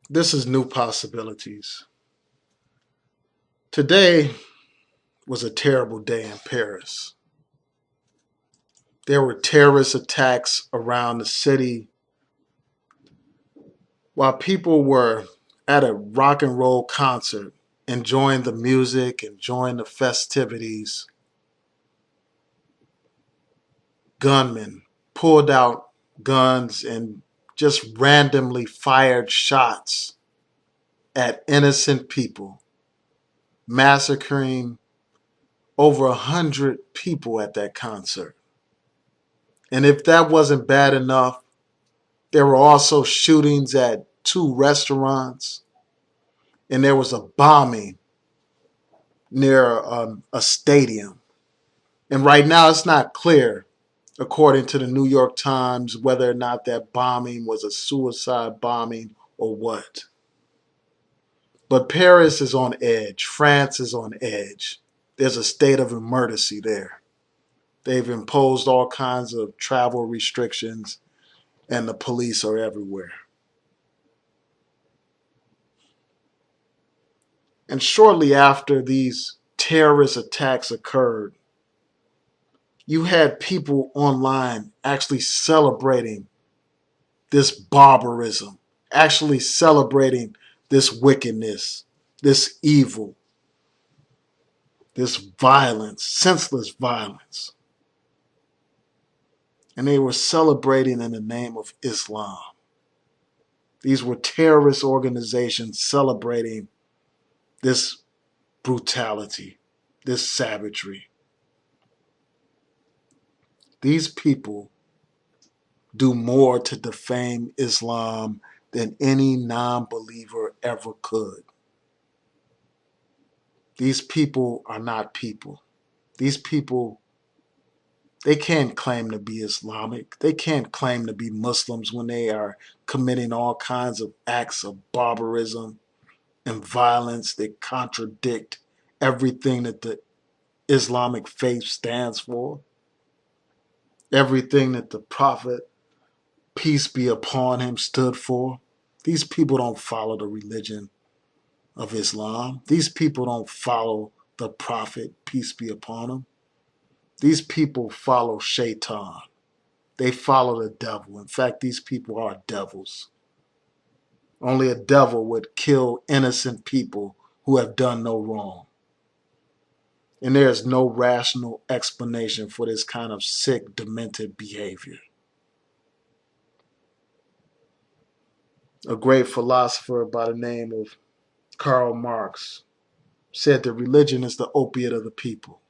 This is New Possibilities. Today was a terrible day in Paris. There were terrorist attacks around the city while people were at a rock and roll concert, enjoying the music, enjoying the festivities. Gunmen pulled out guns and just randomly fired shots at innocent people, massacring over 100 people at that concert. And if that wasn't bad enough, there were also shootings at two restaurants, and there was a bombing near a stadium. And right now, it's not clear, according to the New York Times, whether or not that bombing was a suicide bombing or what. But Paris is on edge. France is on edge. There's a state of emergency there. They've imposed all kinds of travel restrictions, and the police are everywhere. And shortly after these terrorist attacks occurred, you had people online actually celebrating this barbarism, actually celebrating this wickedness, this evil, this violence, senseless violence. And they were celebrating in the name of Islam. These were terrorist organizations celebrating this brutality, this savagery. These people do more to defame Islam than any non-believer ever could. These people are not people. These people, they can't claim to be Islamic. They can't claim to be Muslims when they are committing all kinds of acts of barbarism and violence that contradict everything that the Islamic faith stands for, everything that the Prophet, peace be upon him, stood for. These people don't follow the religion of Islam. These people don't follow the Prophet, peace be upon him. These people follow Shaitan. They follow the devil. In fact, these people are devils. Only a devil would kill innocent people who have done no wrong. And there is no rational explanation for this kind of sick, demented behavior. A great philosopher by the name of Karl Marx said that religion is the opiate of the people.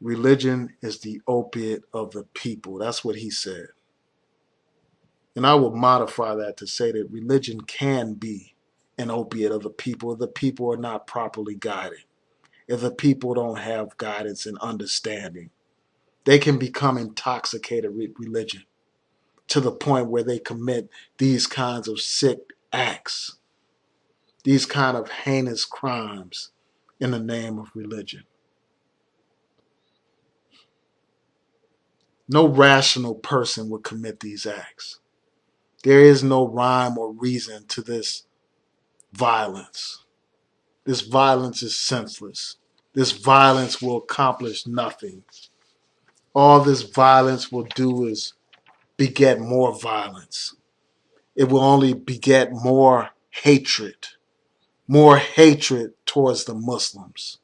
Religion is the opiate of the people. That's what he said. And I will modify that to say that religion can be an opiate of the people if the people are not properly guided, if the people don't have guidance and understanding. They can become intoxicated with religion to the point where they commit these kinds of sick acts, these kind of heinous crimes in the name of religion. No rational person would commit these acts. There is no rhyme or reason to this violence. This violence is senseless. This violence will accomplish nothing. All this violence will do is beget more violence. It will only beget more hatred towards the Muslims,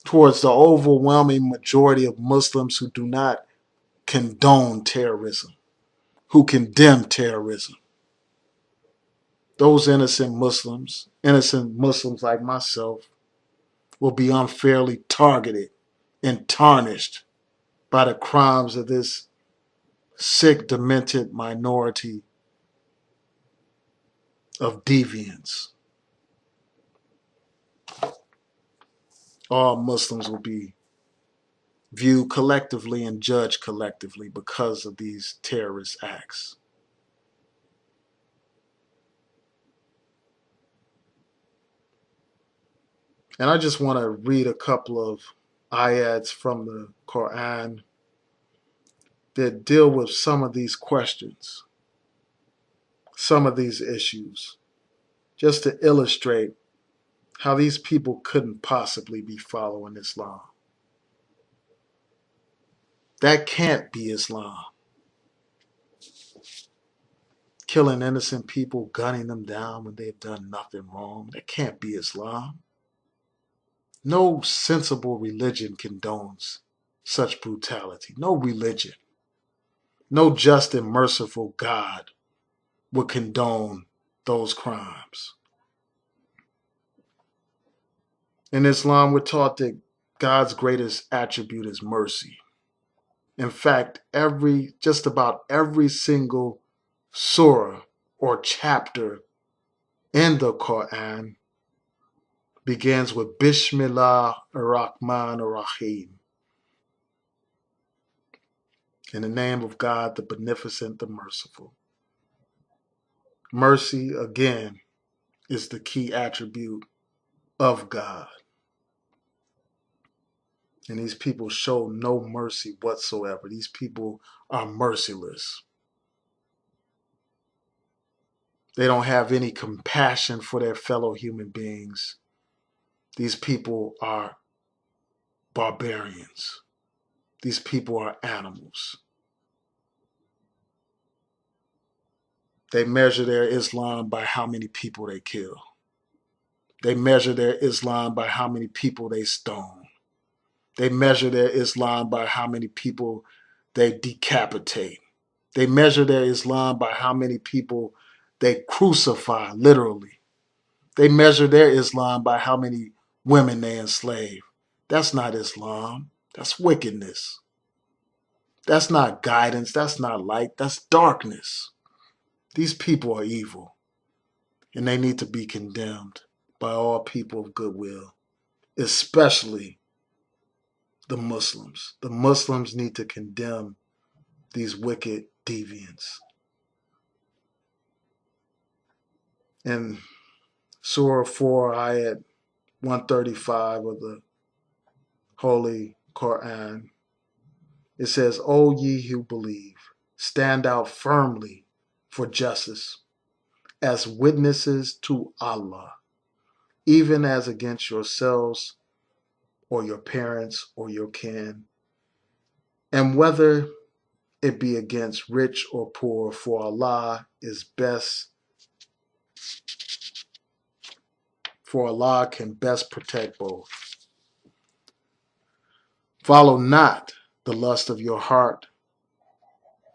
towards the overwhelming majority of Muslims who do not condone terrorism, who condemn terrorism. Those innocent Muslims like myself, will be unfairly targeted and tarnished by the crimes of this sick, demented minority of deviants. All Muslims will be viewed collectively and judged collectively because of these terrorist acts. And I just want to read a couple of ayats from the Quran that deal with some of these questions. some of these issues just to illustrate how these people couldn't possibly be following Islam. That can't be Islam. Killing innocent people, gunning them down when they've done nothing wrong. That can't be Islam. No sensible religion condones such brutality. No religion. No just and merciful God would condone those crimes. In Islam, we're taught that God's greatest attribute is mercy. In fact, just about every single surah or chapter in the Quran begins with Bismillah ar-Rahman ar-Rahim. In the name of God, the Beneficent, the Merciful. Mercy, again, is the key attribute of God. And these people show no mercy whatsoever. These people are merciless. They don't have any compassion for their fellow human beings. These people are barbarians. These people are animals. They measure their Islam by how many people they kill. They measure their Islam by how many people they stone. They measure their Islam by how many people they decapitate. They measure their Islam by how many people they crucify, literally. They measure their Islam by how many women they enslave. That's not Islam. That's wickedness. That's not guidance. That's not light. That's darkness. These people are evil, and they need to be condemned by all people of goodwill, especially the Muslims. The Muslims need to condemn these wicked deviants. In Surah 4, Ayat 135 of the Holy Quran, it says, O ye who believe, stand out firmly for justice as witnesses to Allah, even as against yourselves or your parents or your kin, and whether it be against rich or poor, for Allah is best, for Allah can best protect both. Follow not the lust of your heart,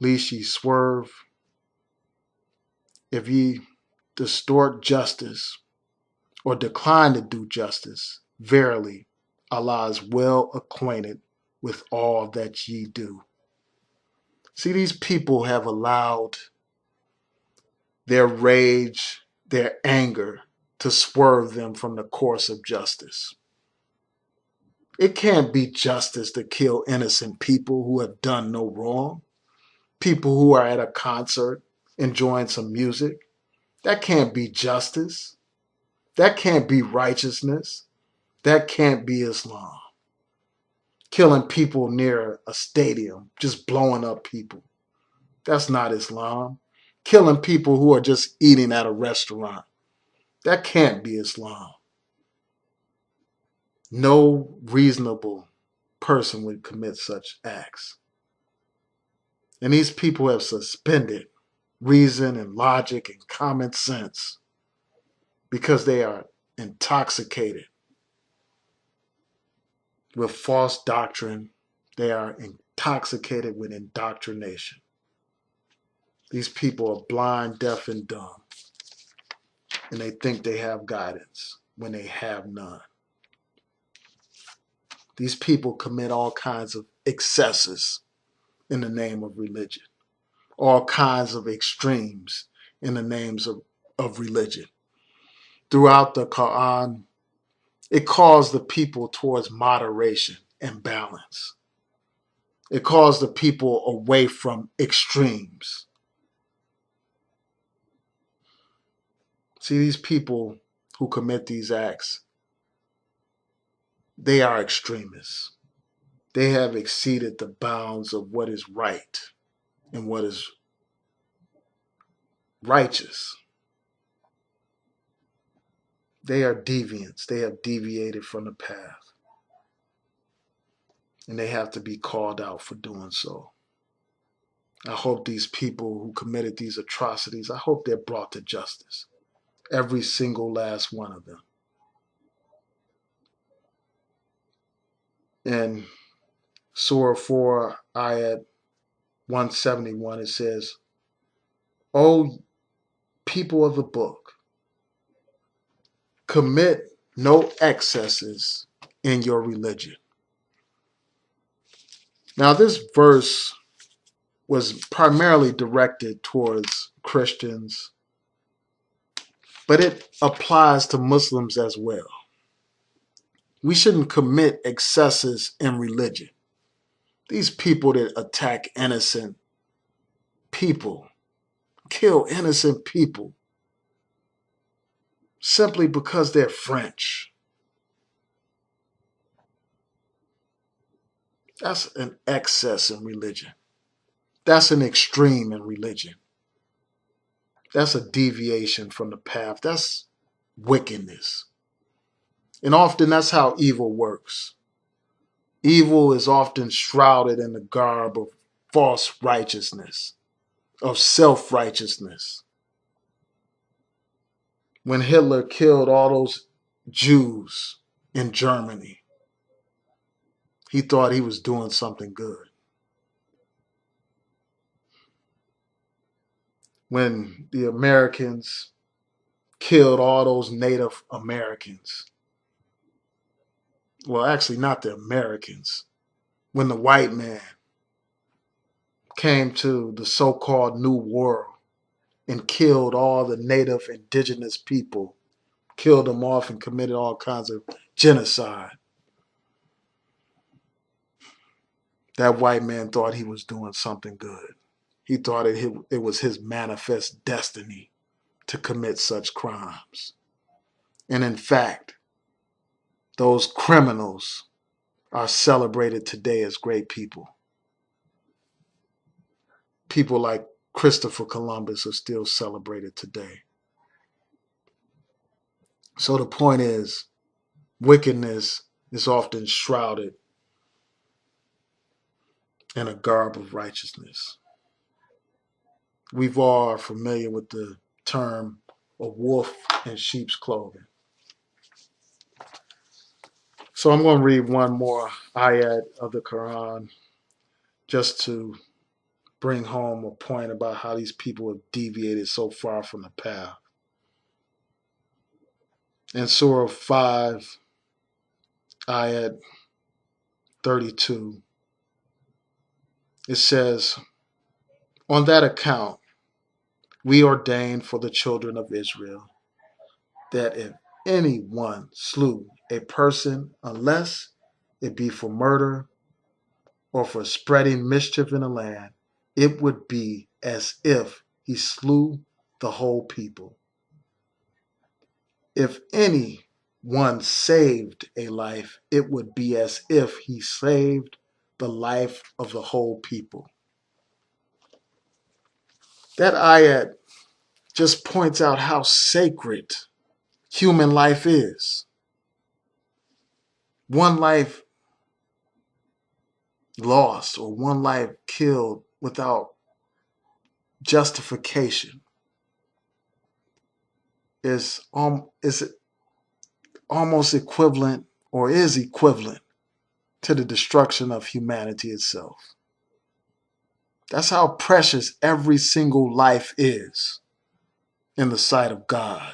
lest ye swerve. If ye distort justice or decline to do justice, verily Allah is well acquainted with all that ye do. See, these people have allowed their rage, their anger to swerve them from the course of justice. It can't be justice to kill innocent people who have done no wrong. People who are at a concert enjoying some music. That can't be justice. That can't be righteousness. That can't be Islam. Killing people near a stadium, just blowing up people. That's not Islam. Killing people who are just eating at a restaurant. That can't be Islam. No reasonable person would commit such acts. And these people have suspended reason and logic and common sense because they are intoxicated with false doctrine. They are intoxicated with indoctrination. These people are blind, deaf, and dumb. And they think they have guidance when they have none. These people commit all kinds of excesses in the name of religion. All kinds of extremes in the names of religion. Throughout the Quran, it calls the people towards moderation and balance. It calls the people away from extremes. See, these people who commit these acts, they are extremists. They have exceeded the bounds of what is right and what is righteous. They are deviants. They have deviated from the path. And they have to be called out for doing so. I hope these people who committed these atrocities, I hope they're brought to justice. Every single last one of them. In Surah 4, Ayat 171, it says, O people of the book, commit no excesses in your religion. Now, this verse was primarily directed towards Christians, but it applies to Muslims as well. We shouldn't commit excesses in religion. These people that attack innocent people, kill innocent people, simply because they're French. That's an excess in religion. That's an extreme in religion. That's a deviation from the path. That's wickedness. And often that's how evil works. Evil is often shrouded in the garb of false righteousness, of self-righteousness. When Hitler killed all those Jews in Germany, he thought he was doing something good. When the Americans killed all those Native Americans, well, actually not the Americans, when the white man came to the so-called New World and killed all the native indigenous people, killed them off and committed all kinds of genocide. That white man thought he was doing something good. He thought it was his manifest destiny to commit such crimes. And in fact, those criminals are celebrated today as great people. People like Christopher Columbus are still celebrated today. So the point is, wickedness is often shrouded in a garb of righteousness. We've all are familiar with the term a wolf in sheep's clothing. So I'm going to read one more ayat of the Quran just to bring home a point about how these people have deviated so far from the path. In Surah 5, ayat 32, it says, on that account, we ordained for the children of Israel that if anyone slew a person, unless it be for murder or for spreading mischief in the land, it would be as if he slew the whole people. If anyone saved a life, it would be as if he saved the life of the whole people. That ayat just points out how sacred human life is. One life lost or one life killed without justification is almost equivalent or is equivalent to the destruction of humanity itself. That's how precious every single life is in the sight of God.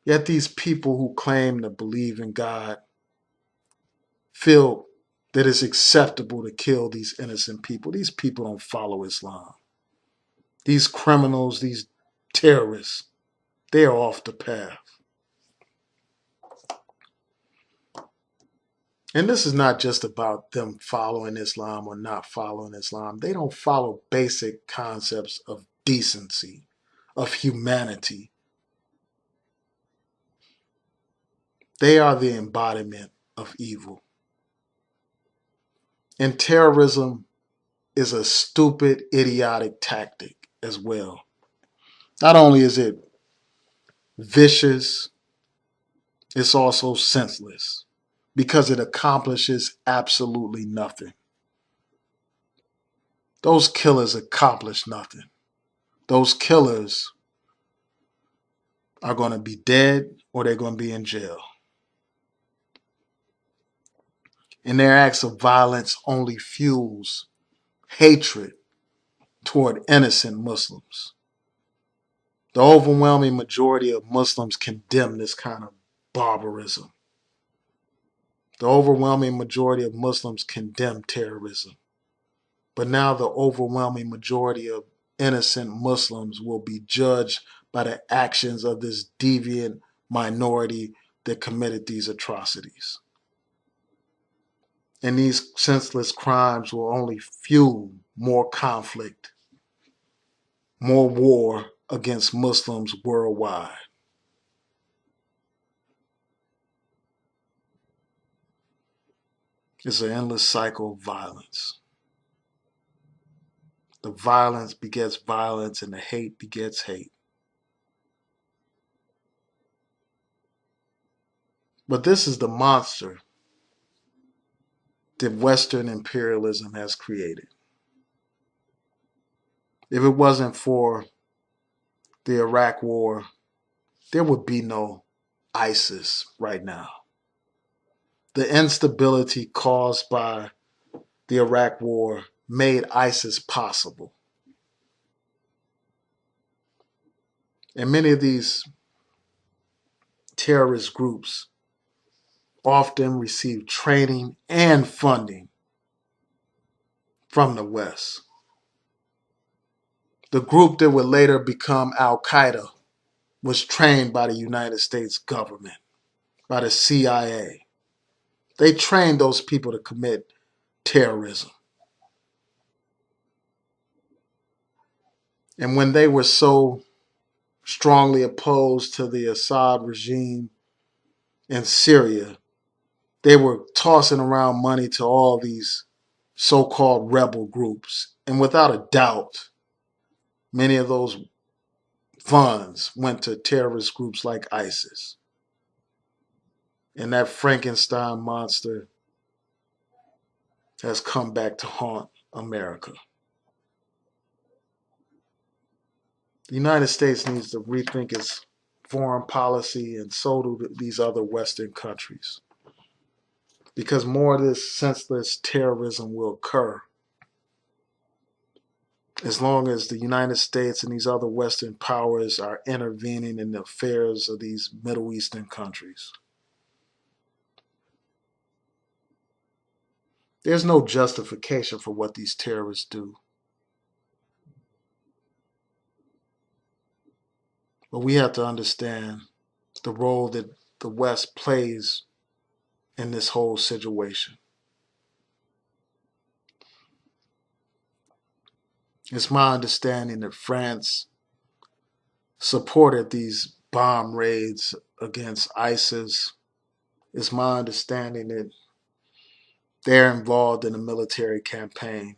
Yet these people who claim to believe in God feel that it's acceptable to kill these innocent people. These people don't follow Islam. These criminals, these terrorists, they are off the path. And this is not just about them following Islam or not following Islam. They don't follow basic concepts of decency, of humanity. They are the embodiment of evil. And terrorism is a stupid, idiotic tactic. as well. Not only is it vicious, it's also senseless because it accomplishes absolutely nothing. Those killers accomplish nothing. Those killers are going to be dead or they're going to be in jail. And their acts of violence only fuels hatred toward innocent Muslims. The overwhelming majority of Muslims condemn this kind of barbarism. The overwhelming majority of Muslims condemn terrorism. But now the overwhelming majority of innocent Muslims will be judged by the actions of this deviant minority that committed these atrocities. And these senseless crimes will only fuel more conflict, more war against Muslims worldwide. It's an endless cycle of violence. The violence begets violence and the hate begets hate. But this is the monster that Western imperialism has created. If it wasn't for the Iraq War, there would be no ISIS right now. The instability caused by the Iraq War made ISIS possible. And many of these terrorist groups often receive training and funding from the West. The group that would later become Al Qaeda was trained by the United States government, by the CIA. They trained those people to commit terrorism. And when they were so strongly opposed to the Assad regime in Syria, they were tossing around money to all these so-called rebel groups. And without a doubt, many of those funds went to terrorist groups like ISIS. And that Frankenstein monster has come back to haunt America. The United States needs to rethink its foreign policy, and so do these other Western countries. Because more of this senseless terrorism will occur as long as the United States and these other Western powers are intervening in the affairs of these Middle Eastern countries. There's no justification for what these terrorists do. But we have to understand the role that the West plays in this whole situation. It's my understanding that France supported these bomb raids against ISIS. It's my understanding that they're involved in a military campaign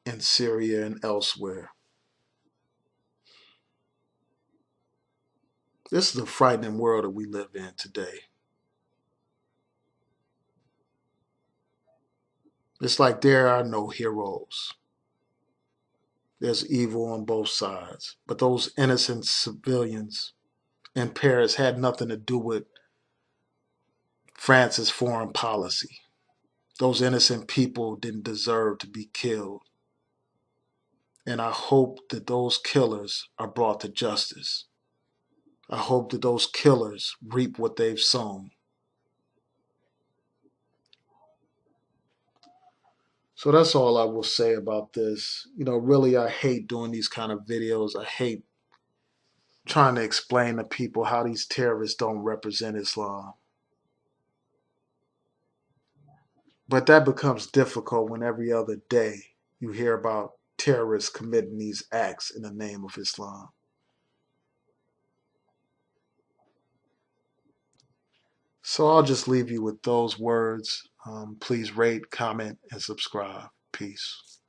in Syria and elsewhere. This is a frightening world that we live in today. It's like there are no heroes. There's evil on both sides. But those innocent civilians in Paris had nothing to do with France's foreign policy. Those innocent people didn't deserve to be killed. And I hope that those killers are brought to justice. I hope that those killers reap what they've sown. So that's all I will say about this. Really, I hate doing these kind of videos. I hate trying to explain to people how these terrorists don't represent Islam. But that becomes difficult when every other day you hear about terrorists committing these acts in the name of Islam. So I'll just leave you with those words. Please rate, comment, and subscribe. Peace.